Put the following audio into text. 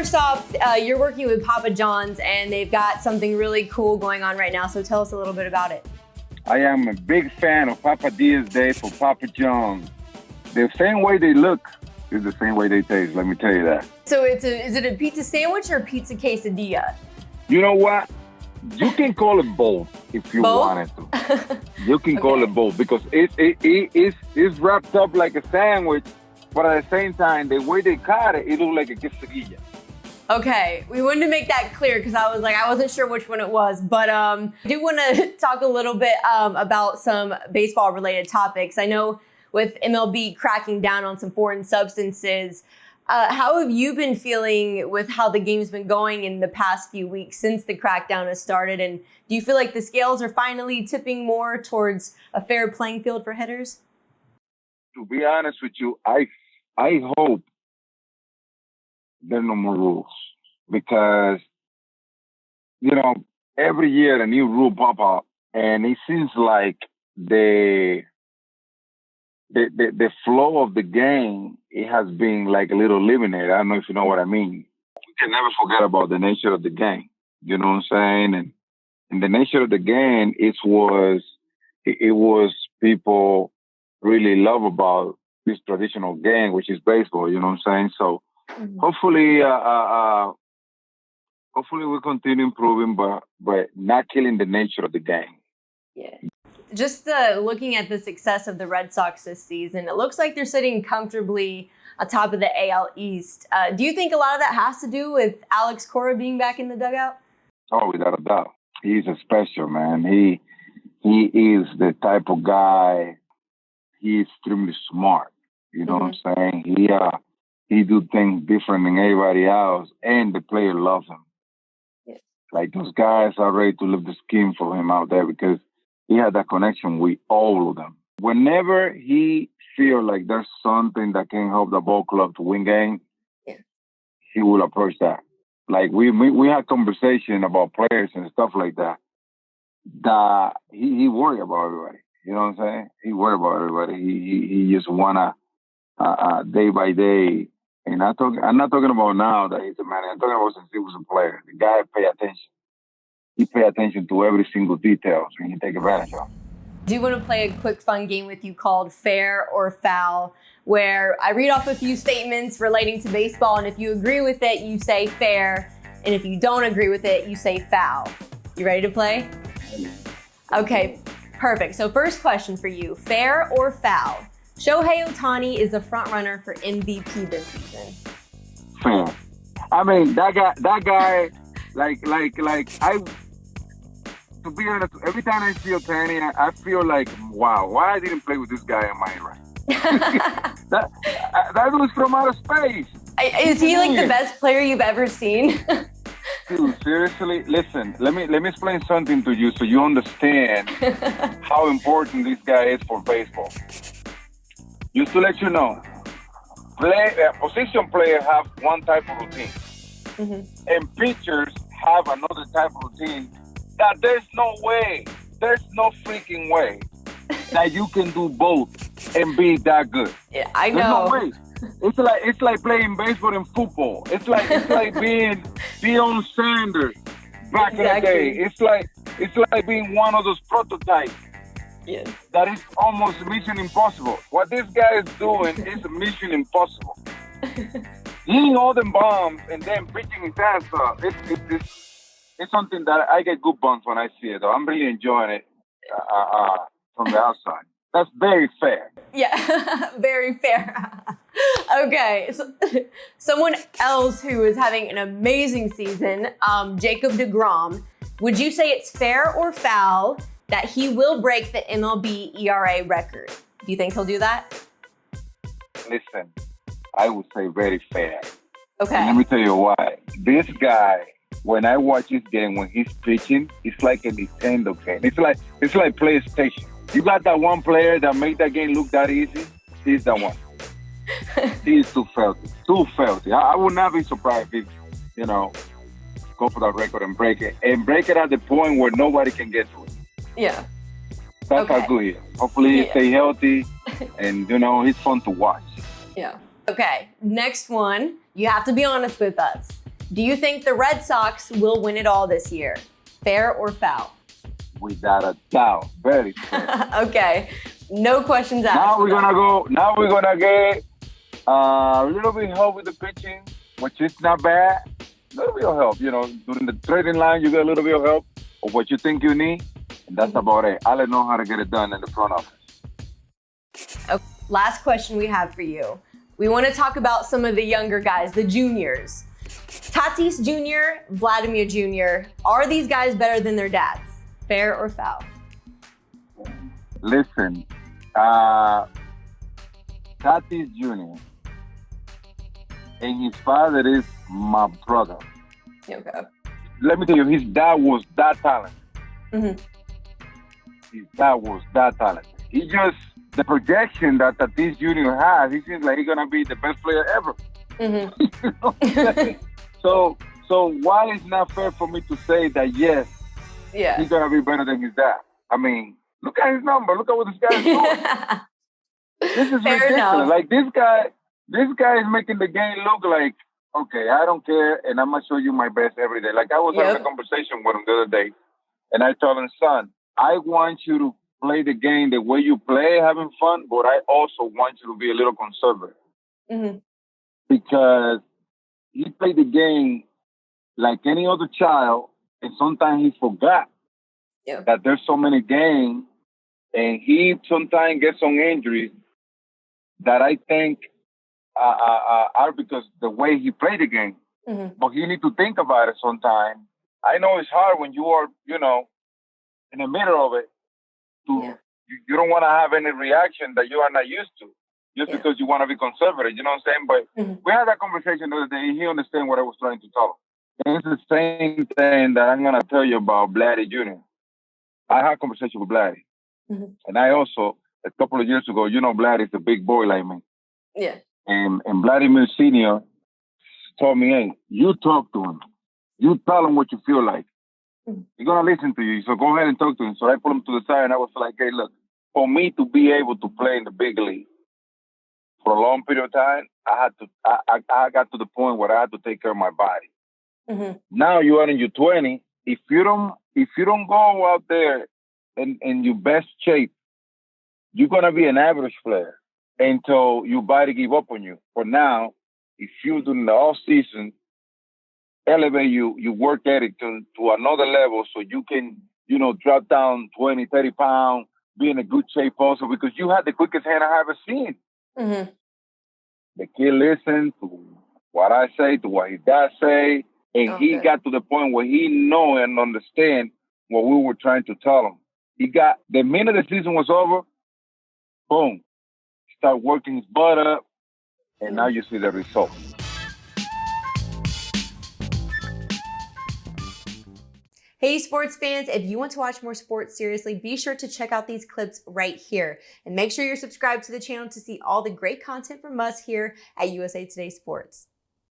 first off, you're working with Papa John's, and they've got something really cool going on right now. So tell us a little bit about it. I am a big fan of Papa Diaz Day for Papa John's. The same way they look is the same way they taste, let me tell you that. So is it a pizza sandwich or a pizza quesadilla? You know what? You can call it both if you wanted to. You can call it both because it's wrapped up like a sandwich, but at the same time, the way they cut it, it looks like a quesadilla. Okay, we wanted to make that clear because I wasn't sure which one it was, but I do want to talk a little bit about some baseball related topics. I know with MLB cracking down on some foreign substances, how have you been feeling with how the game's been going in the past few weeks since the crackdown has started? And do you feel like the scales are finally tipping more towards a fair playing field for hitters? To be honest with you, I hope there are no more rules because, you know, every year a new rule pop up and it seems like the flow of the game, it has been like a little eliminated. I don't know if you know what I mean. We can never forget about the nature of the game. You know what I'm saying? And the nature of the game, it was people really love about this traditional game, which is baseball. You know what I'm saying? So hopefully we'll continue improving, but not killing the nature of the game. Yeah. Just looking at the success of the Red Sox this season, it looks like they're sitting comfortably atop of the AL East. Do you think a lot of that has to do with Alex Cora being back in the dugout? Oh, without a doubt. He's a special man. He is the type of guy, he's extremely smart. You know what I'm saying? He do things different than everybody else, and the player loves him. Yeah. Like those guys are ready to live the scheme for him out there because he had that connection with all of them. Whenever he feels like there's something that can help the ball club to win games, he will approach that. Like we had conversation about players and stuff like that. That he worry about everybody. You know what I'm saying? He worry about everybody. He just wanna day by day. And I'm not talking about now that he's a manager. I'm talking about since he was a player. The guy pay attention. He pay attention to every single detail and he take advantage of it. Do you want to play a quick fun game with you called Fair or Foul, where I read off a few statements relating to baseball, and if you agree with it, you say fair, and if you don't agree with it, you say foul. You ready to play? Okay, perfect. So first question for you, fair or foul? Shohei Ohtani is the front runner for MVP this season. Fair. I mean, that guy, to be honest, every time I see Ohtani, I feel like, wow, why I didn't play with this guy in my right? that was from outer space. Is he like the best player you've ever seen? Dude, seriously, listen, let me explain something to you so you understand how important this guy is for baseball. Just to let you know, position players have one type of routine, and pitchers have another type of routine. That there's no freaking way that you can do both and be that good. Yeah, I know. There's no way. It's like playing baseball and football. It's like being Deion Sanders back in the day. It's like being one of those prototypes. Yeah. That is almost mission impossible. What this guy is doing is mission impossible. Hitting all them bombs and then pitching his ass off. It's something that I get goosebumps when I see it. Though. I'm really enjoying it from the outside. That's very fair. Yeah, very fair. Okay, so someone else who is having an amazing season, Jacob DeGrom. Would you say it's fair or foul that he will break the MLB ERA record? Do you think he'll do that? Listen, I would say very fair. Okay. And let me tell you why. This guy, when I watch his game, when he's pitching, it's like a Nintendo game. It's like PlayStation. You got that one player that made that game look that easy? He's the one. He's too filthy. I would not be surprised if, go for that record and break it. And break it at the point where nobody can get to it. Yeah. That's how good he is. Hopefully he stay healthy and, he's fun to watch. Yeah. Okay, next one. You have to be honest with us. Do you think the Red Sox will win it all this year? Fair or foul? Without a doubt. Very fair. Okay. No questions asked. Now we're gonna get a little bit help with the pitching, which is not bad. A little bit of help, during the trading line, you get a little bit of help of what you think you need, and that's about it. I'll know how to get it done in the front office. Okay. Last question we have for you. We want to talk about some of the younger guys, the juniors. Tatis Jr., Vladimir Jr., are these guys better than their dads? Fair or foul? Listen, Tatis Jr. and his father is my brother. Okay. Let me tell you, his dad was that talented. His dad was that talented. He just, the projection that Tatis Jr. has, he seems like he's going to be the best player ever. You know what I'm saying? So while it's not fair for me to say that, yes, he's going to be better than his dad. I mean, look at his number. Look at what this guy is doing. This is fair ridiculous. Enough. Like, this guy is making the game look like, okay, I don't care, and I'm going to show you my best every day. Like, I was having a conversation with him the other day, and I told him, son, I want you to play the game the way you play, having fun, but I also want you to be a little conservative. Because he played the game like any other child, and sometimes he forgot that there's so many games, and he sometimes gets some injuries that I think are because the way he played the game. But you need to think about it sometimes. I know it's hard when you are, in the middle of it. You don't want to have any reaction that you are not used to, just because you want to be conservative. You know what I'm saying? But we had that conversation the other day, and he understand what I was trying to tell him. And it's the same thing that I'm going to tell you about Vladdy Jr. I had a conversation with Vladdy. And I also, a couple of years ago, Vladdy is a big boy like me. And Vladimir Sr. told me, hey, you talk to him. You tell him what you feel like. He's going to listen to you. So go ahead and talk to him. So I put him to the side and I was like, hey, look, for me to be able to play in the big league for a long period of time, I got to the point where I had to take care of my body. Now you are in your 20s. If you don't go out there in your best shape, you're going to be an average player until your body give up on you. For now, if you do in the off season, elevate your work ethic to another level so you can, drop down 20, 30 pounds, be in a good shape also, because you have the quickest hand I ever seen. The kid listens to what I say, to what his dad say, and he got to the point where he know and understand what we were trying to tell him. The minute the season was over, boom, start working his butt up, and now you see the results. Hey sports fans, if you want to watch more sports seriously, be sure to check out these clips right here. And make sure you're subscribed to the channel to see all the great content from us here at USA Today Sports.